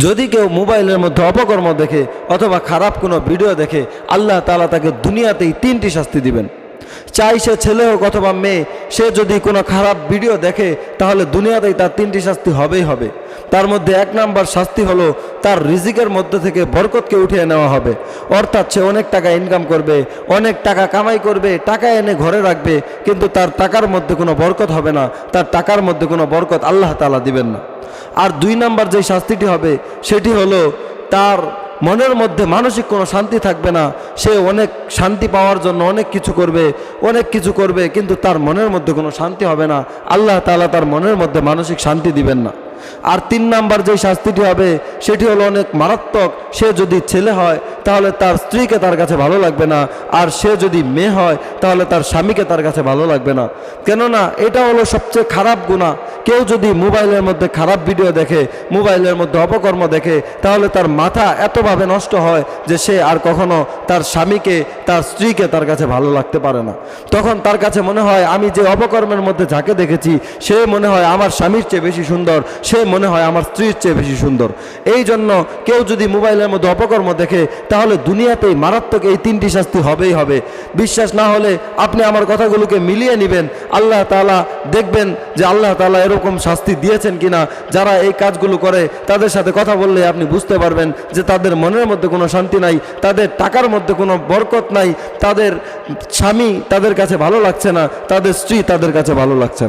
যদি কেউ মোবাইলের মধ্যে অপকর্ম দেখে অথবা খারাপ কোনো ভিডিও দেখে, আল্লাহ তাআলা তাকে দুনিয়াতেই 3টি শাস্তি দিবেন। চাই সে ছেলে হোক অথবা মেয়ে, সে যদি কোনো খারাপ ভিডিও দেখে তাহলে দুনিয়াতেই তার 3টি শাস্তি হবেই হবে। তার মধ্যে 1 নাম্বার শাস্তি হলো তার রিজিকের মধ্যে থেকে বরকতকে উঠিয়ে নেওয়া হবে। অর্থাৎ সে অনেক টাকা ইনকাম করবে, অনেক টাকা কামাই করবে, টাকা এনে ঘরে রাখবে, কিন্তু তার টাকার মধ্যে কোনো বরকত হবে না, তার টাকার মধ্যে কোনো বরকত আল্লাহ তাআলা দিবেন না। আর 2 নাম্বার যে শাস্তিটি হবে সেটি হলো তার মনের মধ্যে মানসিক কোনো শান্তি থাকবে না। সে অনেক শান্তি পাওয়ার জন্য অনেক কিছু করবে, কিন্তু তার মনের মধ্যে কোনো শান্তি হবে না। আল্লাহ তাআলা তার মনের মধ্যে মানসিক শান্তি দিবেন না। আর 3 নাম্বার যে শাস্তিটি হবে সেটি হলো অনেক মারাত্মক। সে যদি ছেলে হয় তাহলে তার স্ত্রীকে তার কাছে ভালো লাগবে না, আর সে যদি মেয়ে হয় তাহলে তার স্বামীকে তার কাছে ভালো লাগবে না। কেননা এটা হলো সবচেয়ে খারাপ গুনাহ। কেউ যদি মোবাইলের মধ্যে খারাপ ভিডিও দেখে, মোবাইলের মধ্যে অপকর্ম দেখে, তাহলে তার মাথা এতভাবে নষ্ট হয় যে সে আর কখনো তার স্বামীকে, তার স্ত্রীকে তার কাছে ভালো লাগতে পারে না। তখন তার কাছে মনে হয় আমি যে অপকর্মের মধ্যে যাকে দেখেছি সে মনে হয় আমার স্বামীর চেয়ে বেশি সুন্দর, সে মনে হয় আমার স্ত্রীর চেয়ে বেশি সুন্দর। এই জন্য কেউ যদি মোবাইলের মধ্যে অপকর্ম দেখে তাহলে দুনিয়াতেই মারাত্মক এই 3টি শাস্তি হবেই হবে। বিশ্বাস না হলে আপনি আমার কথাগুলোকে মিলিয়ে নেবেন, আল্লাহ তাআলা দেখবেন যে আল্লাহ তাআলা এরকম শাস্তি দিয়েছেন কিনা। যারা এই কাজগুলো করে তাদের সাথে কথা বললে আপনি বুঝতে পারবেন যে তাদের মনের মধ্যে কোনো শান্তি নাই, তাদের টাকার মধ্যে কোনো বরকত নাই, তাদের স্বামী তাদের কাছে ভালো লাগছে না, তাদের স্ত্রী তাদের কাছে ভালো লাগছে না।